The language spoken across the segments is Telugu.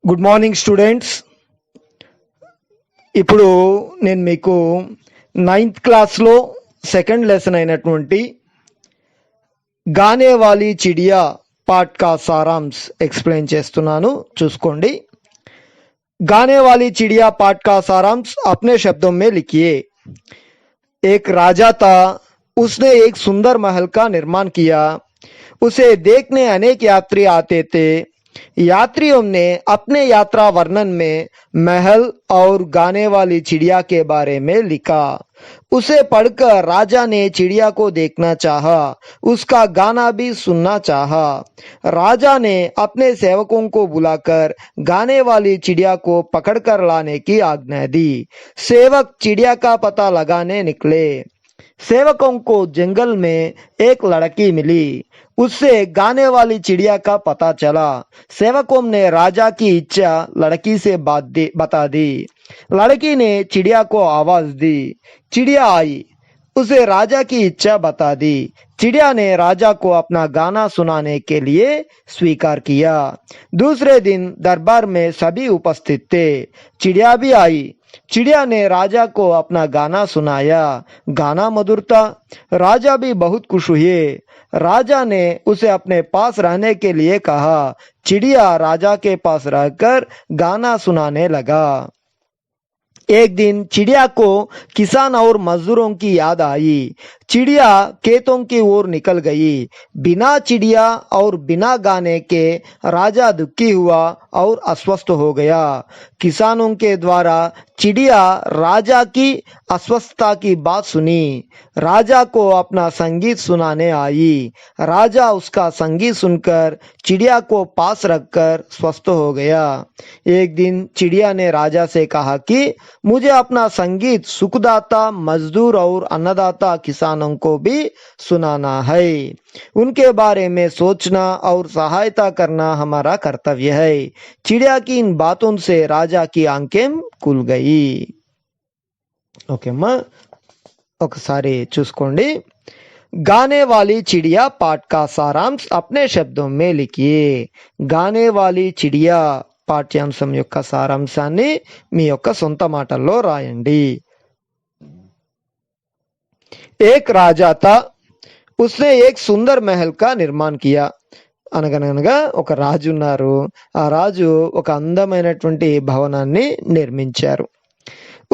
Good morning students. ఇప్పుడు నేను మీకు 9th క్లాస్లో సెకండ్ లెసన్ అయినటువంటి గానే వాली चिड़िया पाठ का सारांश एक्सप्लेन చేస్తున్నాను, చూసుకోండి. गाने वाली चिड़िया पाठ का सारांश अपने शब्दों में लिखिए. एक राजा था, उसने एक सुंदर महल का निर्माण किया. उसे देखने अनेक यात्री आते थे. यात्रियों ने अपने यात्रा वर्णन में महल और गाने वाली चिड़िया के बारे में लिखा. उसे पढ़कर राजा ने चिड़िया को देखना चाहा, उसका गाना भी सुनना चाहा. राजा ने अपने सेवकों को बुलाकर गाने वाली चिड़िया को पकड़कर लाने की आज्ञा दी. सेवक चिड़िया का पता लगाने निकले. सेवकों को जंगल में एक लड़की मिली. उससे गाने वाली चिड़िया का पता चला. सेवकों ने राजा की इच्छा लड़की से बता दी. लड़की ने चिड़िया को आवाज दी. चिड़िया आई, उसे राजा की इच्छा बता दी. चिड़िया ने राजा को अपना गाना सुनाने के लिए स्वीकार किया. दूसरे दिन दरबार में सभी उपस्थित थे. चिड़िया भी आई. चिड़िया ने राजा को अपना गाना सुनाया. गाना मधुर था. राजा भी बहुत खुश हुए. राजा ने उसे अपने पास रहने के लिए कहा. चिड़िया राजा के पास रहकर गाना सुनाने लगा. एक दिन चिड़िया को किसान और मजदूरों की याद आई. चिड़िया खेतों की ओर निकल गई. बिना चिड़िया और बिना गाने के राजा दुखी हुआ और अस्वस्थ हो गया. किसानों के द्वारा चिड़िया राजा की अस्वस्थता की बात सुनी. राजा को अपना संगीत सुनाने आई. राजा उसका संगीत सुनकर चिड़िया को पास रखकर स्वस्थ हो गया. एक दिन चिड़िया ने राजा से कहा कि मुझे अपना संगीत सुखदाता मजदूर और अन्नदाता किसानों को भी सुनाना है. उनके बारे में सोचना और सहायता करना हमारा कर्तव्य है. चिड़िया की इन बातों से राजा की आंखें खुल गई. ఓకే అమ్మా, ఒకసారి చూసుకోండి. गाने वाली चिड़िया पाठ का सारांश अपने शब्दों में लिखिए. गाने वाली चिड़िया పాఠ్యాంశం యొక్క సారాంశాన్ని మీ యొక్క సొంత మాటల్లో రాయండి. एक राजा था, उसने एक सुंदर महल का निर्माण किया. అనగనగా ఒక రాజు ఉన్నారు. ఆ రాజు ఒక అందమైనటువంటి భవనాన్ని నిర్మించారు.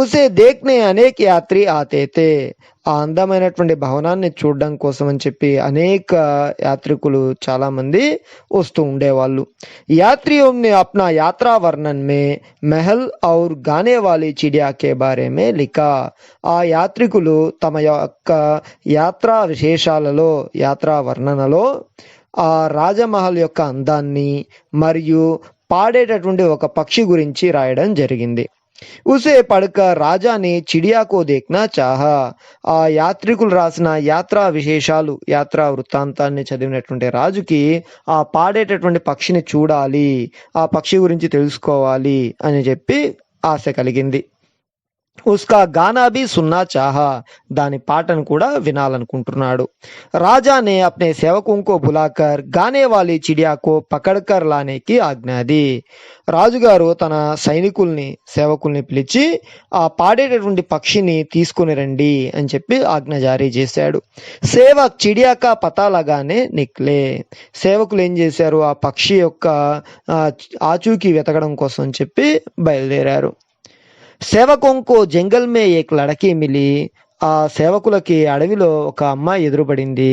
ఉసే దేఖ్నే అనేక యాత్రి ఆతే తే. ఆ అందమైనటువంటి భవనాన్ని చూడడం కోసం అని చెప్పి అనేక యాత్రికులు చాలా మంది వస్తూ ఉండేవాళ్ళు. यात्रियों ने अपना यात्रा वर्णन में महल और गाने वाली चिड़िया के बारे में लिखा. ఆ యాత్రికులు తమ యొక్క యాత్రా విశేషాలలో యాత్రా వర్ణనలో ఆ రాజమహల్ యొక్క అందాన్ని మరియు పాడేటటువంటి ఒక పక్షి గురించి రాయడం జరిగింది. उसे पढ़कर राजा ने चिड़िया को देखना चाहा. ఆ యాత్రికులు రాసిన యాత్రా విశేషాలు యాత్రా వృత్తాంతాన్ని చదివినటువంటి రాజుకి ఆ పాడేటటువంటి పక్షిని చూడాలి, ఆ పక్షి గురించి తెలుసుకోవాలి అని చెప్పి ఆశ కలిగింది. उसका गाना भी सुनना चाहा. दानी पाटन కూడా వినాలనుకుంటున్నాడు. राजा ने अपने सेवकों को बुलाकर गाने वाली चिड़िया को पकड़कर लाने की आज्ञा दी. రాజుగారు తన సైనికుల్ని సేవకుల్ని పిలిచి ఆ పాడేటటువంటి పక్షిని తీసుకుని రండి అని చెప్పి ఆజ్ఞ జారీ చేశాడు. సేవక్ చిడియా కా పతా లగానే నిక్లే. సేవకులు ఏం చేశారు, ఆ పక్షి యొక్క ఆచూకీ వెతకడం కోసం చెప్పి బయలుదేరారు. సేవకోं को जंगल में एक लड़की मिली. ఆ సేవకులకి అడవిలో ఒక అమ్మాయి ఎదురుపడింది.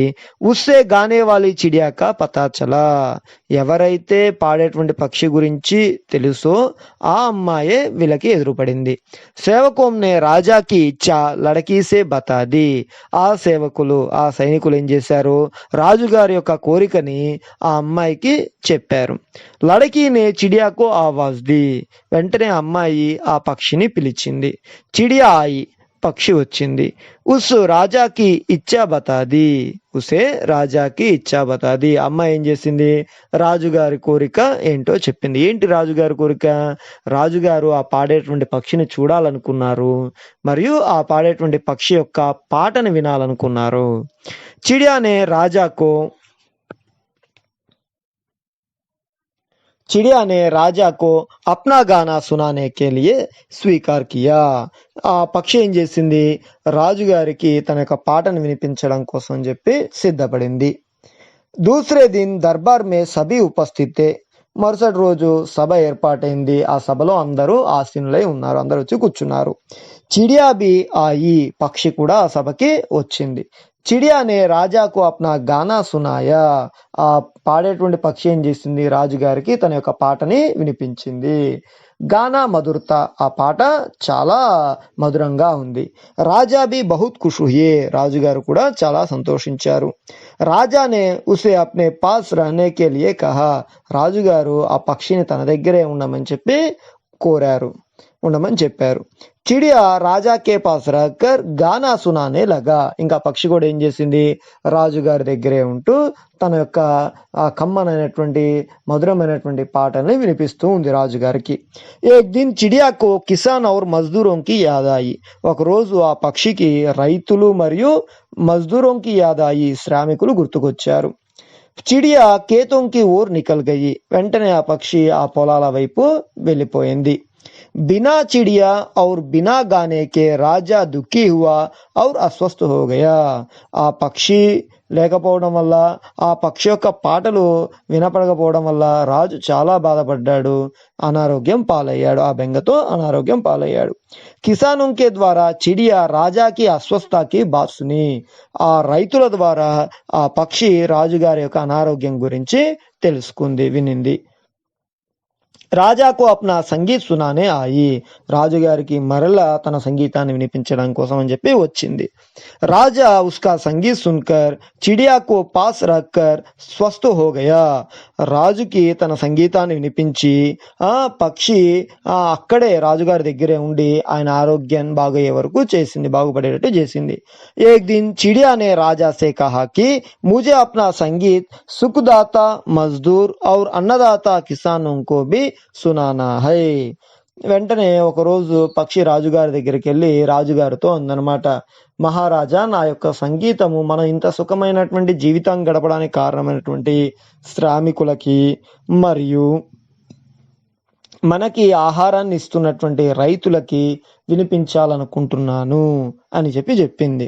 ఉస్సే గానే వాली चिड़िया का पता चला. ఎవరైతే పాడేటువంటి పక్షి గురించి తెలుసో ఆ అమ్మాయే వీళ్ళకి ఎదురుపడింది. సేవకోं ने राजा की इच्छा लड़की से बता दी. ఆ సేవకులు ఆ సైనికులు ఏం చేశారు, రాజుగారి యొక్క కోరికని ఆ అమ్మాయికి చెప్పారు. లడకీనే చిడియాకు ఆవాజ్ ది. వెంటనే అమ్మాయి ఆ పక్షిని పిలిచింది. చిడియా ఆయి, పక్షి వచ్చింది. ఉస్ రాజాకి ఇచ్చా బతాది. ఉసే రాజాకి ఇచ్చా బతాది. అమ్మాయి ఏం చేసింది, రాజుగారి కోరిక ఏంటో చెప్పింది. ఏంటి రాజుగారి కోరిక? రాజుగారు ఆ పాడేటువంటి పక్షిని చూడాలనుకున్నారు మరియు ఆ పాడేటువంటి పక్షి యొక్క పాటను వినాలనుకున్నారు. చిడియానే రాజాకు चिड़िया ने राजा को अपना गाना सुनाने के लिए స్వీకార్ కియా ఆ పక్షి ఏం చేసింది రాజుగారికి తన యొక్క పాటను వినిపించడం కోసం అని చెప్పి సిద్ధపడింది दूसरे दिन दरबार में सभी उपस्थित थे మరుసటి రోజు సభ ఏర్పాటైంది ఆ సభలో అందరూ ఆసీనులై ఉన్నారు అందరూ వచ్చి కూర్చున్నారు చిడియా బి ఆయి పక్షి కూడా ఆ సభకి వచ్చింది చిడియా నే రాజాకు అప్నా గానా సునాయా ఆ పాడేటువంటి పక్షి ఏం చేసింది రాజుగారికి తన యొక్క పాటని వినిపించింది గానా మధురత ఆ పాట చాలా మధురంగా ఉంది రాజా బి బహుత్ ఖుష్ హుయే రాజుగారు కూడా చాలా సంతోషించారు రాజానే ఉసే అప్నే పాస్ రహనే కే లియే కహా రాజుగారు ఆ పక్షిని తన దగ్గరే ఉండమని చెప్పి కోరారు ఉండమని చెప్పారు చిడియా రాజా కే పాస్ రహకర్ గానా సునానే లగా ఇంకా పక్షి కూడా ఏం చేసింది రాజుగారి దగ్గరే ఉంటూ తన యొక్క ఆ కమ్మనైనటువంటి మధురమైనటువంటి పాటల్ని వినిపిస్తూ ఉంది రాజుగారికి ఏక్ దిన్ చిడియాకు కిసాన్ ఔర్ మజ్దూరోంకి యాదాయి ఒకరోజు ఆ పక్షికి రైతులు మరియు మజ్దూరోంకి యాదాయి శ్రామికులు గుర్తుకొచ్చారు చిడియా కేతోంకి ఊర్ నికల్ గయి వెంటనే ఆ పక్షి ఆ పొలాల వైపు వెళ్ళిపోయింది बिना चिड़िया और बिना गाने के राजा दुखी हुआ और अस्वस्थ हो गया ఆ పక్షి లేకపోవడం వల్ల ఆ పక్షి యొక్క పాటలు వినపడకపోవడం వల్ల రాజు చాలా బాధపడ్డాడు అనారోగ్యం పాలయ్యాడు ఆ బెంగతో అనారోగ్యం పాలయ్యాడు కిసానుం కే ద్వారా చిడియా రాజాకి అస్వస్థకి బాసుని ఆ రైతుల ద్వారా ఆ పక్షి రాజుగారి యొక్క అనారోగ్యం గురించి తెలుసుకుంది వినింది రాజాకు అప్నా సంగీత్ సునానే ఆయి రాజుగారికి మరలా తన సంగీతాన్ని వినిపించడం కోసం అని చెప్పి వచ్చింది రాజా ఉస్కా సంగీత్ సున్కర్ చిడియాకు పాస్ రక్కర్ స్వస్థ హో గయా రాజుకి తన సంగీతాన్ని వినిపించి ఆ పక్షి అక్కడే రాజుగారి దగ్గరే ఉండి ఆయన ఆరోగ్యం బాగయ్యే వరకు చేసింది బాగుపడేటట్టు చేసింది ఏక్ దిన్ చిడియా నే రాజా సే కహా కి ముझे अपना संगीत सुखदाता मजदूर और अन्नदाता किसानों को भी సునానా హై వెంటనే ఒకరోజు పక్షి రాజుగారి దగ్గరికి వెళ్ళి రాజుగారితో అందనమాట మహారాజా నా యొక్క సంగీతము మనం ఇంత సుఖమైనటువంటి జీవితం గడపడానికి కారణమైనటువంటి శ్రామికులకి మరియు మనకి ఆహారాన్ని ఇస్తున్నటువంటి రైతులకి వినిపించాలనుకుంటున్నాను అని చెప్పి చెప్పింది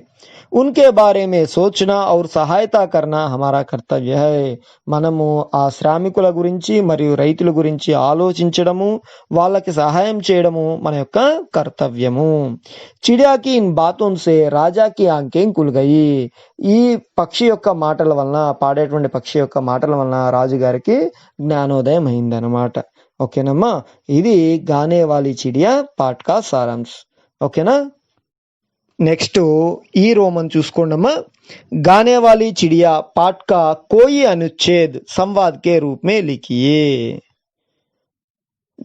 ఉన్కే బారే మే సోచనా ఔర్ సహాయతా కర్నా హమారా కర్తవ్య హై మనము ఆ శ్రామికుల గురించి మరియు రైతుల గురించి ఆలోచించడము వాళ్ళకి సహాయం చేయడము మన యొక్క కర్తవ్యము చిడియాకి ఇన్ బాతోం సే రాజాకి ఆంకేం కుల్గయి ఈ పక్షి యొక్క మాటల వలన పాడేటువంటి పక్షి యొక్క మాటల వలన రాజుగారికి జ్ఞానోదయం అయిందనమాట ఓకేనమ్మా ఇది గానే వాలి చిడియా పాట్ కా సారాంశ్ ఓకేనా నెక్స్ట్ ఈ రోమన్ చూసుకోండమ్మా गाने वाली चिड़िया पाठ का कोई अनुच्छेद संवाद के रूप में लिखिए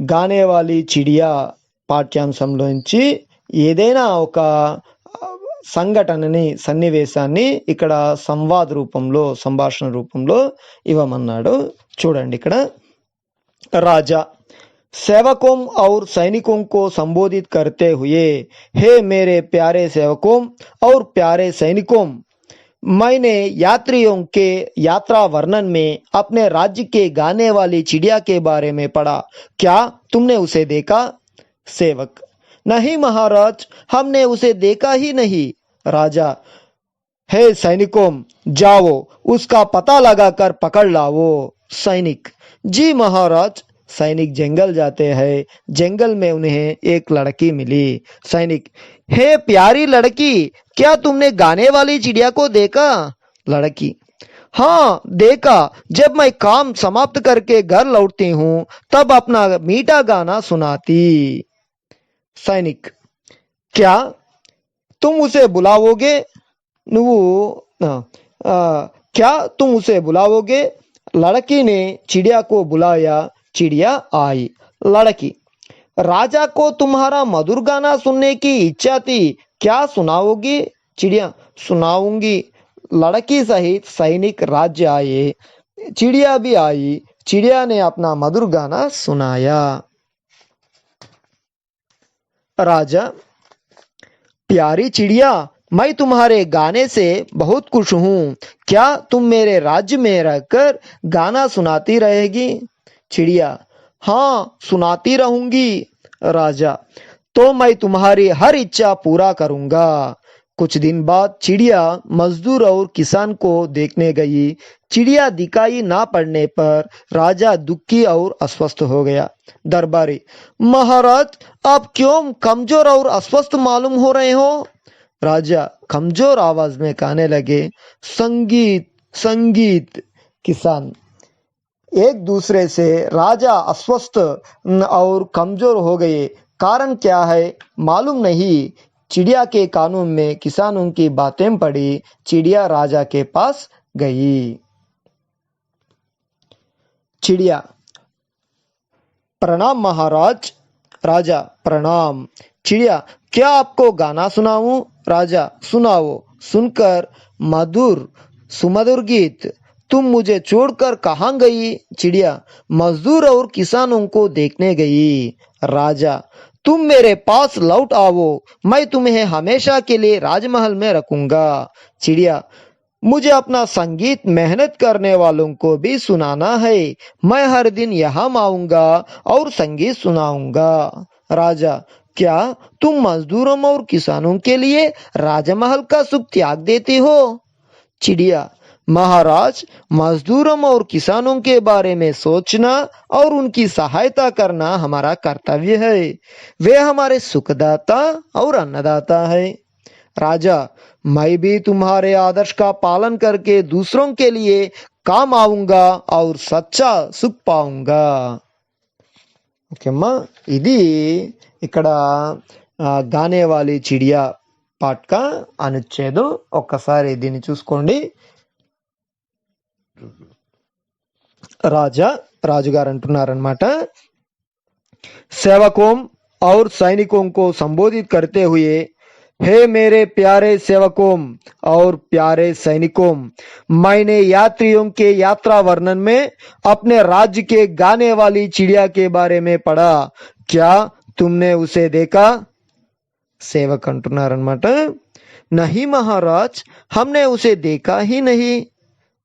గానే వాలి చిడియా పాఠ్యాంశంలోంచి ఏదైనా ఒక సంఘటనని సన్నివేశాన్ని ఇక్కడ సంవాద రూపంలో సంభాషణ రూపంలో ఇవ్వమన్నాడు చూడండి ఇక్కడ राजा सेवकों और सैनिकों को संबोधित करते हुए हे मेरे प्यारे सेवकों और प्यारे सैनिकों मैंने यात्रियों के यात्रा वर्णन में अपने राज्य के गाने वाली चिड़िया के बारे में पढ़ा क्या तुमने उसे देखा सेवक नहीं महाराज हमने उसे देखा ही नहीं राजा हे सैनिकों जाओ उसका पता लगाकर पकड़ लाओ सैनिक जी महाराज सैनिक जंगल जाते हैं जंगल में उन्हें एक लड़की मिली सैनिक हे प्यारी लड़की क्या तुमने गाने वाली चिड़िया को देखा लड़की हाँ देखा जब मैं काम समाप्त करके घर लौटती हूँ तब अपना मीठा गाना सुनाती सैनिक क्या तुम उसे बुलाओगे నువ్వు क्या तुम उसे बुलाओगे लड़की ने चिड़िया को बुलाया चिड़िया आई लड़की राजा को तुम्हारा मधुर गाना सुनने की इच्छा थी क्या सुनाओगी चिड़िया सुनाऊंगी लड़की सहित सैनिक राज्य आए चिड़िया भी आई चिड़िया ने अपना मधुर गाना सुनाया राजा प्यारी चिड़िया मैं तुम्हारे गाने से बहुत खुश हूँ क्या तुम मेरे राज्य में रहकर गाना सुनाती रहेगी चिड़िया, हाँ सुनाती रहूंगी। राजा, तो मैं तुम्हारी हर इच्छा पूरा करूंगा। कुछ दिन बाद चिड़िया मजदूर और किसान को देखने गई। चिड़िया दिखाई ना पड़ने पर राजा दुखी और अस्वस्थ हो गया। दरबारी, महाराज आप क्यों कमजोर और अस्वस्थ मालूम हो रहे हो? राजा कमजोर आवाज में कहने लगे, संगीत संगीत। किसान, एक दूसरे से राजा अस्वस्थ और कमजोर हो गए, कारण क्या है मालूम नहीं। चिड़िया के कानून में किसानों की बातें पड़ी। चिड़िया राजा के पास गई। चिड़िया, प्रणाम महाराज। राजा, प्रणाम। चिड़िया, क्या आपको गाना सुनाऊं? राजा, सुनाओ। सुनकर मधुर सुमधुर गीत। तुम मुझे छोड़कर कहाँ गई? चिड़िया, मजदूर और किसानों को देखने गई। राजा, तुम मेरे पास लौट आओ, मैं तुम्हें हमेशा के लिए राजमहल में रखूंगा। चिड़िया, मुझे अपना संगीत मेहनत करने वालों को भी सुनाना है। मैं हर दिन यहाँ आऊंगा और संगीत सुनाऊंगा। राजा, क्या तुम मजदूरों और किसानों के लिए राजमहल का सुख त्याग देते हो? चिड़िया, महाराज मजदूरों और किसानों के बारे में सोचना और उनकी सहायता करना हमारा कर्तव्य है। वे हमारे सुखदाता और अन्नदाता है। राजा, मैं भी तुम्हारे आदर्श का पालन करके दूसरों के लिए काम आऊंगा और सच्चा सुख पाऊंगा। ఓకేమ్మా, ఇది ఇక్కడ గానే వాలి చిడియా పాట కా అనుచ్ఛేదం. ఒక్కసారి దీన్ని చూసుకోండి. రాజుగారు అంటున్నారనమాట, सेवकों और सैनिकों को संबोधित करते हुए, हे मेरे प्यारे सेवकों और प्यारे सैनिकों, मैंने यात्रियों के यात्रा वर्णन में अपने राज्य के गाने वाली चिड़िया के बारे में पढ़ा। क्या तुमने उसे देखा? सेवक अंటున్నారన్నమాట, नहीं महाराज, हमने उसे देखा ही नहीं.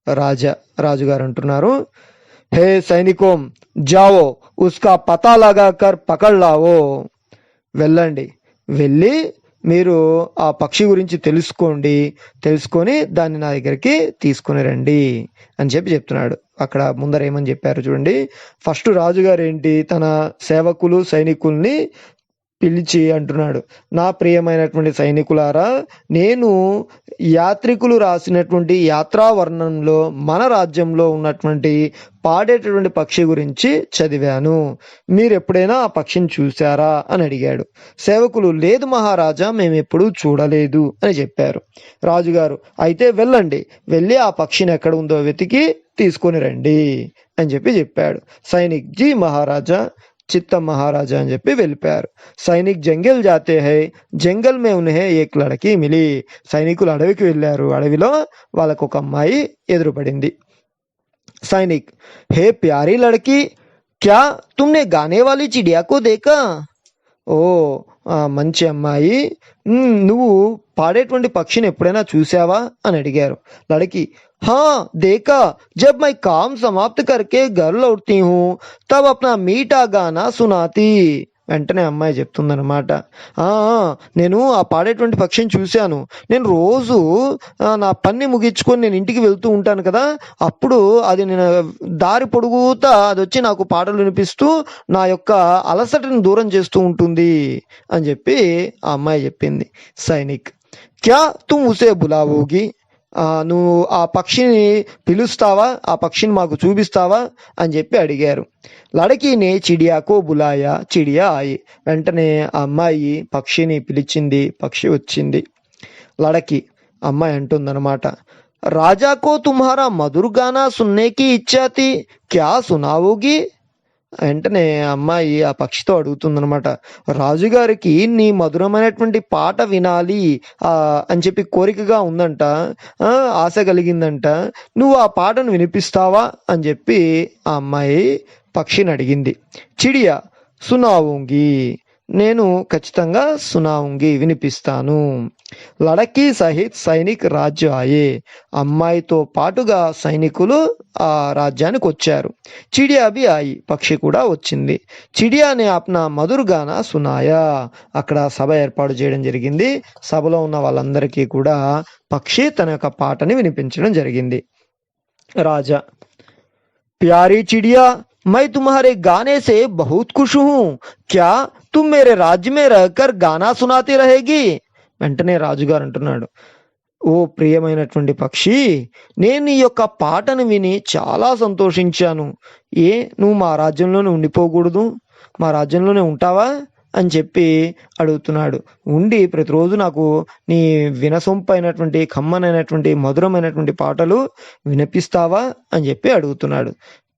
రాజుగారు అంటున్నారు, हे सैनिकों, जाओ उसका पता लगाकर पकड़ लाओ. వెళ్ళండి, వెళ్ళి మీరు ఆ పక్షి గురించి తెలుసుకొని దాన్ని నా దగ్గరికి తీసుకొని రండి అని చెప్తున్నాడు. అక్కడ ముందర ఏమని చెప్పారు చూడండి. ఫస్ట్ రాజుగారు ఏంటి, తన సేవకులు సైనికుల్ని పిలిచి అంటున్నాడు, నా ప్రియమైనటువంటి సైనికులారా, నేను యాత్రికులు రాసినటువంటి యాత్రా వర్ణంలో మన రాజ్యంలో ఉన్నటువంటి పాడేటటువంటి పక్షి గురించి చదివాను. మీరు ఎప్పుడైనా ఆ పక్షిని చూశారా అని అడిగాడు. సేవకులు, లేదు మహారాజా, మేము ఎప్పుడూ చూడలేదు అని చెప్పారు. రాజుగారు, అయితే వెళ్ళండి, వెళ్ళి ఆ పక్షిని ఎక్కడ ఉందో వెతికి తీసుకొని రండి అని చెప్పాడు. సైనిక్, జీ మహారాజా, చిత్త మహారాజా అని చెప్పి వెళ్ళిపోయారు. సైనిక్ జంగల్ జాతే హై, జంగల్ మే ఉన్హే ఏక్ లడకి మిలి. సైనికులు అడవికి వెళ్ళారు. అడవిలో వాళ్ళకు ఒక అమ్మాయి ఎదురుపడింది. सैनिक, हे प्यारी लड़की, क्या तुमने गाने वाली चिड़िया को देखा? ఓ మంచి అమ్మాయి, నువ్వు పాడేటువంటి పక్షిని ఎప్పుడైనా చూసావా అని అడిగారు. లड़की, हाँ देखा, जब मैं काम समाप्त करके घर लौटती हूँ तब अपना मीठा गाना सुनाती. వెంటనే అమ్మాయి చెప్తుందనమాట, నేను ఆ పాడేటువంటి పక్షిని చూశాను. నేను రోజు నా పని ముగించుకొని నేను ఇంటికి వెళ్తూ ఉంటాను కదా, అప్పుడు అది నేను దారి పొడుగుతా అది వచ్చి నాకు పాటలు వినిపిస్తూ నా యొక్క అలసటని దూరం చేస్తూ ఉంటుంది అని చెప్పి ఆ అమ్మాయి చెప్పింది. సైనిక్, క్యా తుమ్ ఉసే బులావోగి, నువ్వు ఆ పక్షిని పిలుస్తావా, ఆ పక్షిని మాకు చూపిస్తావా అని చెప్పి అడిగారు. లడకీని చిడియాకో బులాయా, చిడియా ఆయి. వెంటనే ఆ అమ్మాయి పక్షిని పిలిచింది, పక్షి వచ్చింది. లడకి, అమ్మాయి అంటుందన్నమాట, రాజాకో తుమ్హారా మధుర్ గానా సున్నేకి ఇచ్చాతి, క్యా సునావోగి. వెంటనే అమ్మాయి ఆ పక్షితో అడుగుతుందనమాట, రాజుగారికి నీ మధురమైనటువంటి పాట వినాలి అని చెప్పి కోరికగా ఉందంట, ఆశ కలిగిందంట, నువ్వు ఆ పాటను వినిపిస్తావా అని చెప్పి ఆ అమ్మాయి పక్షిని అడిగింది. చిడియా, సునావుంగి, నేను ఖచ్చితంగా సునాऊंगी వినిపిస్తాను. లడకీ సహిత్ సైనిక్ రాజ్య ఆయే. అమ్మాయితో పాటుగా సైనికులు ఆ రాజ్యానికి వచ్చారు. చిడియా భీ ఆయి. పక్షి కూడా వచ్చింది. చిడియానే అప్నా మధుర్ గానా సునాయా. అక్కడ సభ ఏర్పాటు చేయడం జరిగింది. సభలో ఉన్న వాళ్ళందరికీ కూడా పక్షి తన యొక్క పాటని వినిపించడం జరిగింది. రాజా, प्यारी चिड़िया, मैं तुम्हारे गाने से बहुत खुश हूँ. क्या तुम मेरे राज्य में रहकर गाना सुनाती रहेगी? వెంటనే రాజుగారు అంటున్నాడు, ఓ ప్రియమైనటువంటి పక్షి, నేను నీ యొక్క పాటను విని చాలా సంతోషించాను. ఏ నువ్వు మా రాజ్యంలోనే ఉండిపోకూడదు? మా రాజ్యంలోనే ఉంటావా అని చెప్పి అడుగుతున్నాడు. ఉండి ప్రతిరోజు నాకు నీ వినసొంపైనటువంటి కమ్మనైనటువంటి మధురమైనటువంటి పాటలు వినిపిస్తావా అని చెప్పి అడుగుతున్నాడు.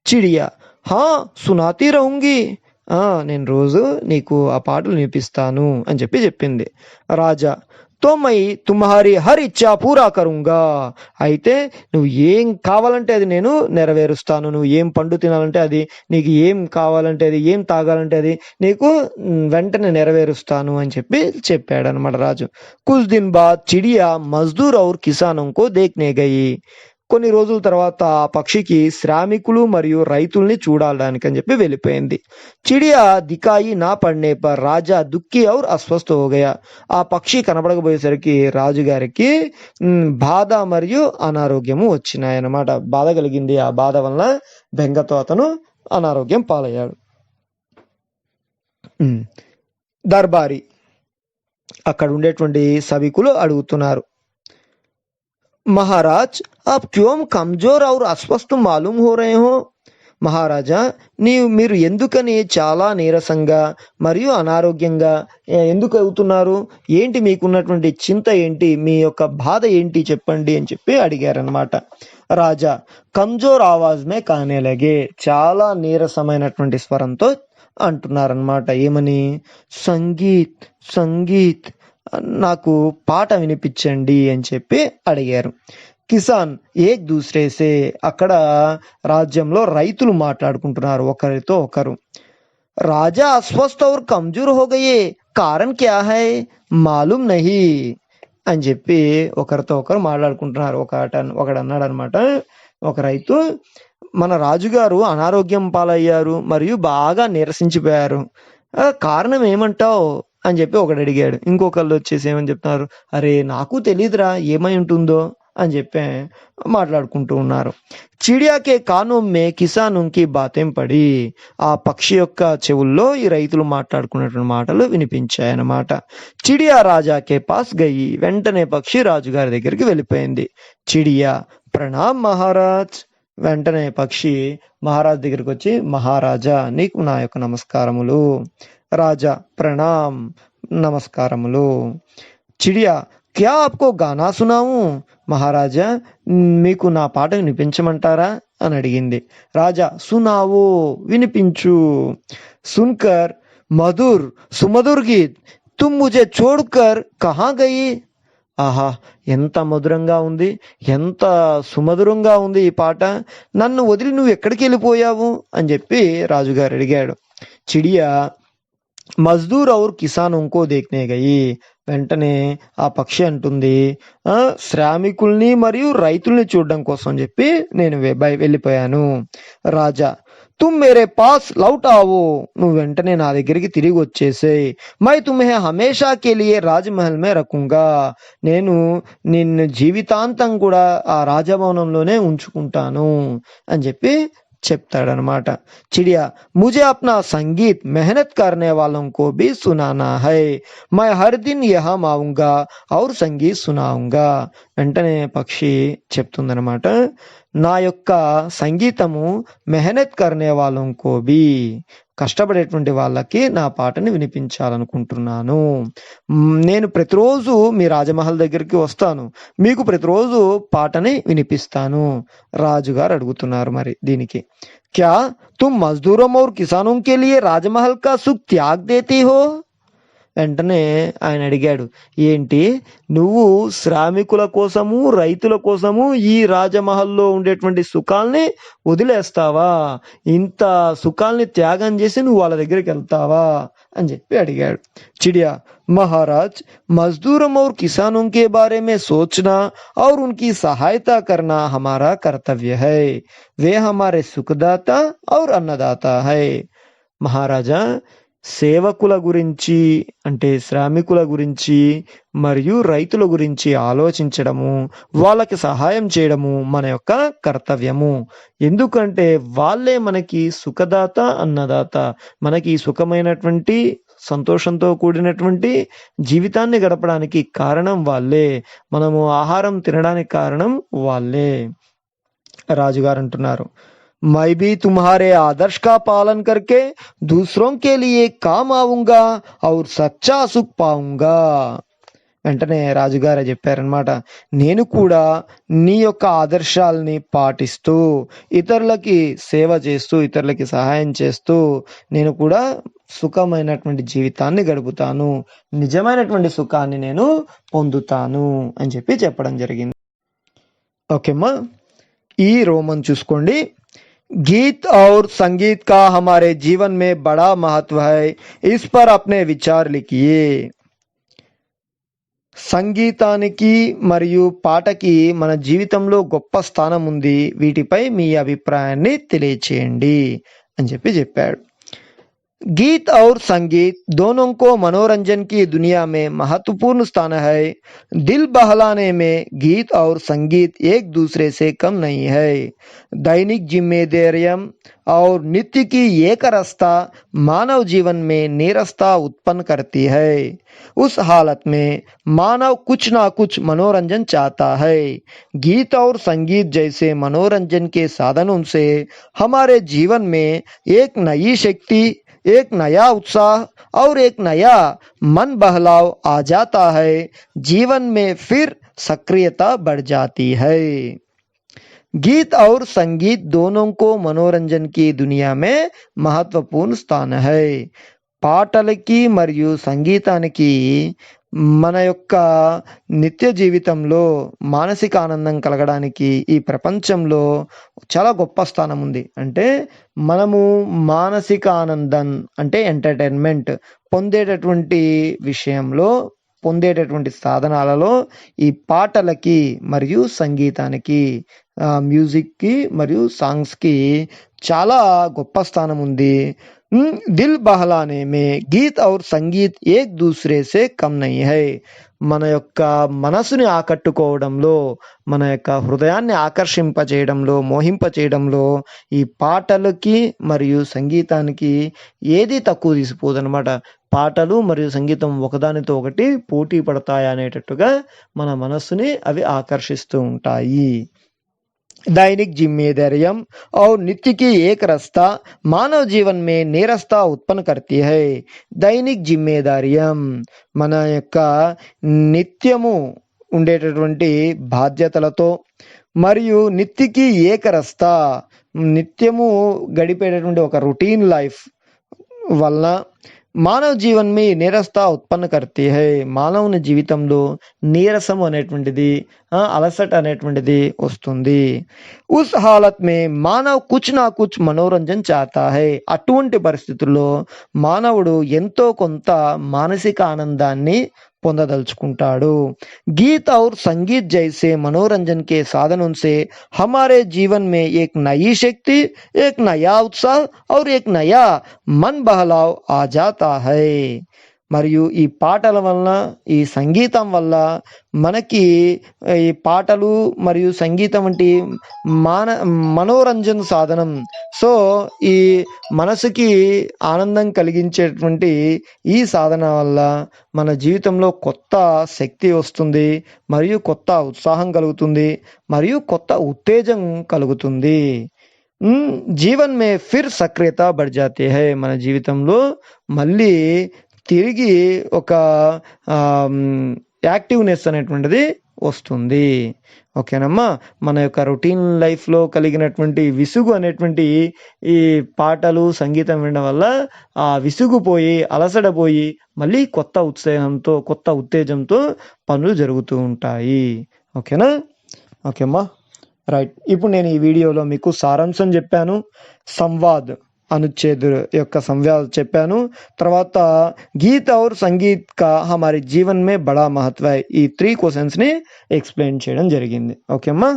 చిడియా, హా సునాతీ రహుంగి. నేను రోజు నీకు ఆ పాటలు వినిపిస్తాను అని చెప్పి చెప్పింది. రాజా, తో మై తుమ్హారీ హర్ ఇచ్చా పూరా కరుంగా. అయితే నువ్వు ఏం కావాలంటే అది నేను నెరవేరుస్తాను. నువ్వు ఏం పండు తినాలంటే అది, నీకు ఏం కావాలంటే అది, ఏం తాగాలంటే అది నీకు వెంటనే నెరవేరుస్తాను అని చెప్పి చెప్పాడు అనమాట రాజు. కుछ दिन बाद चिड़िया मजदूर और किसानों को देखने गई. కొన్ని రోజుల తర్వాత ఆ పక్షికి శ్రామికులు మరియు రైతుల్ని చూడాలని అని చెప్పి వెళ్ళిపోయింది. చిడియా దికాయి నా పడనే పర్ రాజా దుఃఖి ఔర్ అస్వస్థ హో గయా. ఆ పక్షి కనపడకపోయేసరికి రాజుగారికి బాధ మరియు అనారోగ్యము వచ్చినాయన్నమాట. బాధ కలిగింది. ఆ బాధ వలన బెంగతో అతను అనారోగ్యం పాలయ్యాడు. దర్బారీ, అక్కడ ఉండేటువంటి సభికులు అడుగుతున్నారు, महाराज आप क्यों कमजोर और अस्वस्थ मालूम हो रहे हो? మహారాజా, మీరు ఎందుకని చాలా నీరసంగా మరియు అనారోగ్యంగా ఎందుకు అవుతున్నారు? ఏంటి మీకున్నటువంటి చింత ఏంటి? మీ యొక్క బాధ ఏంటి చెప్పండి అని చెప్పి అడిగారనమాట. రాజా కమ్జోర్ ఆవాజ్ మే కానే లగే. చాలా నీరసమైనటువంటి స్వరంతో అంటున్నారనమాట. ఏమని? సంగీత్ సంగీత్, నాకు పాట వినిపించండి అని చెప్పి అడిగారు. కిసాన్ ఏక్ దూసరేసే, అక్కడ రాజ్యంలో రైతులు మాట్లాడుకుంటున్నారు ఒకరితో ఒకరు. రాజా అస్వస్థ ఔర్ కమ్జోర్ హో గయే, కారణ్ క్యా హై మాలూమ్ నహీ అని చెప్పి ఒకరితో ఒకరు మాట్లాడుకుంటున్నారు. ఒకడు అన్నాడు అనమాట, ఒక రైతు, మన రాజుగారు అనారోగ్యం పాలయ్యారు మరియు బాగా నీరసించిపోయారు, కారణం ఏమంటావు అని చెప్పి ఒకడు అడిగాడు. ఇంకొకళ్ళు వచ్చేసి ఏమని చెప్తున్నారు, అరే నాకు తెలియదురా ఏమై ఉంటుందో అని చెప్పి మాట్లాడుకుంటూ ఉన్నారు. చిడియాకే కానోమ్మే కిసానుంకి బాతేం పడి, ఆ పక్షి యొక్క చెవుల్లో ఈ రైతులు మాట్లాడుకున్నటువంటి మాటలు వినిపించాయన్నమాట. చిడియా రాజాకే పాస్ గయి, వెంటనే పక్షి రాజుగారి దగ్గరికి వెళ్ళిపోయింది. చిడియా ప్రణామ్ మహారాజ్. వెంటనే పక్షి మహారాజ్ దగ్గరికి వచ్చి, మహారాజా నీకు నా యొక్క నమస్కారములు. రాజా ప్రణామ్, నమస్కారములు. చిడియా క్యా ఆప్కో గానా సునావు? మహారాజా మీకు నా పాట వినిపించమంటారా అని అడిగింది. రాజా సునావో, వినిపించు. సున్కర్ మధుర్ సుమధుర్ గీత్ తుమ్ ముజే చోడ్కర్ కహా గయి. ఆహా, ఎంత మధురంగా ఉంది, ఎంత సుమధురంగా ఉంది ఈ పాట, నన్ను వదిలి నువ్వు ఎక్కడికి వెళ్ళిపోయావు అని చెప్పి రాజుగారు అడిగాడు. చిడియా మజ్దూర్ ఔర్ కిసానుంకో దేఖ్నే గయి. వెంటనే ఆ పక్షి అంటుంది, శ్రామికుల్ని మరియు రైతుల్ని చూడడం కోసం చెప్పి నేను వెళ్ళిపోయాను. రాజా తుమ్ మేరే పాస్ లౌట్ ఆవో, నువ్వు వెంటనే నా దగ్గరికి తిరిగి వచ్చేసేయ్. మై తుమ్హే హమేషా కే లియే రాజ్మహల్ మే రఖూంగా, నేను నిన్ను జీవితాంతం కూడా ఆ రాజభవనంలోనే ఉంచుకుంటాను అని చెప్పి చెప్తాడనమాట. చిడియా ముझे अपना संगीत मेहनत करने वालों को भी सुनाना है, मैं हर दिन यहाँ आऊंगा और संगीत सुनाऊंगा. వెంటనే పక్షి చెప్తుందనమాట, నా యొక్క సంగీతము మెహనత్ కర్నే వాళ్ళంకో బి, కష్టపడేటువంటి వాళ్ళకి నా పాటని వినిపించాలనుకుంటున్నాను. నేను ప్రతిరోజు మీ రాజమహల్ దగ్గరికి వస్తాను, మీకు ప్రతిరోజు పాటని వినిపిస్తాను. రాజుగారు అడుగుతున్నారు మరి దీనికి, క్యా తుమ్ మజ్దూరం ఔర్ కిసానోం కే లియే రాజమహల్ కా సుఖ్ త్యాగ్ దేతీ హో? వెంటనే ఆయన అడిగాడు, ఏంటి నువ్వు శ్రామికుల కోసము రైతుల కోసము ఈ రాజమహల్లో ఉండేటువంటి సుఖాల్ని వదిలేస్తావా? ఇంత సుఖాల్ని త్యాగం చేసి నువ్వు వాళ్ళ దగ్గరికి వెళ్తావా అని చెప్పి అడిగాడు. चिड़िया महाराज, मजदूरों और किसानों के बारे में सोचना और उनकी सहायता करना हमारा कर्तव्य है. वे हमारे सुखदाता और अन्नदाता है. మహారాజా, సేవకుల గురించి అంటే శ్రామికుల గురించి మరియు రైతుల గురించి ఆలోచించడము, వాళ్ళకి సహాయం చేయడము మన యొక్క కర్తవ్యము. ఎందుకంటే వాళ్ళే మనకి సుఖదాత అన్నదాత. మనకి సుఖమైనటువంటి సంతోషంతో కూడినటువంటి జీవితాన్ని గడపడానికి కారణం వాళ్ళే. మనము ఆహారం తినడానికి కారణం వాళ్ళే. రాజుగారు అంటున్నారు, मैं भी तुम्हारे आदर्श का पालन करके दूसरों के लिए काम आऊंगा और सच्चा सुख पाऊंगा. వెంటనే రాజుగారే చెప్పారనమాట, నేను కూడా నీ యొక్క ఆదర్శాలని పాటిస్తూ ఇతరులకి సేవ చేస్తూ ఇతరులకి సహాయం చేస్తూ నేను కూడా సుఖమైనటువంటి జీవితాన్ని గడుపుతాను, నిజమైనటువంటి సుఖాన్ని నేను పొందుతాను అని చెప్పడం జరిగింది. ఓకేమ్మా, ఈ రోమన్ చూసుకోండి. गीत और संगीत का हमारे जीवन में बड़ा महत्व है, इस पर अपने विचार लिखिए. సంగీతానికి మరియు పాటకి మన జీవితంలో గొప్ప స్థానం ఉంది, వీటిపై మీ అభిప్రాయాన్ని తెలియచేయండి అని చెప్పాడు. गीत और संगीत दोनों को मनोरंजन की दुनिया में महत्वपूर्ण स्थान है. दिल बहलाने में गीत और संगीत एक दूसरे से कम नहीं है. दैनिक जिम्मेदारियां और नित्य की एकरसता मानव जीवन में नीरसता उत्पन्न करती है. उस हालत में मानव कुछ ना कुछ मनोरंजन चाहता है. गीत और संगीत जैसे मनोरंजन के साधनों से हमारे जीवन में एक नई शक्ति, एक नया उत्साह और एक नया मन बहलाव आ जाता है. जीवन में फिर सक्रियता बढ़ जाती है. गीत और संगीत दोनों को मनोरंजन की दुनिया में महत्वपूर्ण स्थान है. పాటలకి మరియు సంగీతానికి మన యొక్క నిత్య జీవితంలో మానసిక ఆనందం కలగడానికి ఈ ప్రపంచంలో చాలా గొప్ప స్థానం ఉంది. అంటే మనము మానసిక ఆనందం అంటే ఎంటర్టైన్మెంట్ పొందేటటువంటి విషయంలో, పొందేటటువంటి సాధనాలలో ఈ పాటలకి మరియు సంగీతానికి, మ్యూజిక్కి మరియు సాంగ్స్కి చాలా గొప్ప స్థానం ఉంది. దిల్ బహలానే మే గీత్ ఔర్ సంగీత్ ఏక్ దూసరే సే కమ్ నహీ హై. మన యొక్క మనసుని ఆకట్టుకోవడంలో, మన యొక్క హృదయాన్ని ఆకర్షింపచేయడంలో, మోహింపచేయడంలో ఈ పాటలకి మరియు సంగీతానికి ఏది తక్కువ తీసిపోదన్నమాట. పాటలు మరియు సంగీతం ఒకదానితో ఒకటి పోటీ పడతాయి అనేటట్టుగా మన మనస్సుని అవి ఆకర్షిస్తూ ఉంటాయి. दैनिक जिम्मेदारियां और नित्य की एक रस्ता मानव जीवन में नीरसता उत्पन्न करती है. दैनिक जिम्मेदारियां మన యొక్క నిత్యము ఉండేటటువంటి బాధ్యతలతో మరియు నిత్యకి ఏకరస్తా నిత్యము గడిపేటటువంటి ఒక రొటీన్ లైఫ్ వల్ల మానవ జీవన్ మీ నీరసత ఉత్పన్న కర్తీ హై. మానవుని జీవితంలో నీరసం అనేటువంటిది, అలసట అనేటువంటిది వస్తుంది. ఉస్ హాలత్ మే మానవ్ కుచ్ నా కుచ్ మనోరంజన్ చాతా హై. అటువంటి పరిస్థితుల్లో మానవుడు ఎంతో కొంత మానసిక ఆనందాన్ని పొందదలుచుకుంటాడు. गीत और संगीत जैसे मनोरंजन के साधनों से हमारे जीवन में एक नई शक्ति, एक नया उत्साह और एक नया मन बहलाव आ जाता है. మరియు ఈ పాటల వలన, ఈ సంగీతం వల్ల మనకి ఈ పాటలు మరియు సంగీతం వంటి మనోరంజన సాధనం, సో ఈ మనసుకి ఆనందం కలిగించేటువంటి ఈ సాధన వల్ల మన జీవితంలో కొత్త శక్తి వస్తుంది, మరియు కొత్త ఉత్సాహం కలుగుతుంది, మరియు కొత్త ఉత్తేజం కలుగుతుంది. జీవన్ మే ఫిర్ సక్రియత బడ్ జాతే హై. మన జీవితంలో మళ్ళీ తిరిగి ఒక యాక్టివ్నెస్ అనేటువంటిది వస్తుంది. ఓకేనమ్మా, మన యొక్క రొటీన్ లైఫ్లో కలిగినటువంటి విసుగు అనేటువంటి ఈ పాటలు సంగీతం వినడం వల్ల ఆ విసుగు పోయి, అలసట పోయి మళ్ళీ కొత్త ఉత్సాహంతో, కొత్త ఉత్తేజంతో పనులు జరుగుతూ ఉంటాయి. ఓకేనా? ఓకేమ్మా, రైట్. ఇప్పుడు నేను ఈ వీడియోలో మీకు సారాంశం చెప్పాను. సంవాద్ అనుచ్ఛేద్ యొక్క సంజ్ఞలు చెప్పాను. తర్వాత గీత్ और సంగీత్ का हमारे जीवन में बड़ा महत्व है. ఈ 3 క్వశ్చన్స్ ని ఎక్స్ప్లెయిన్ చేయడం జరిగింది. ఓకే అమ్మా.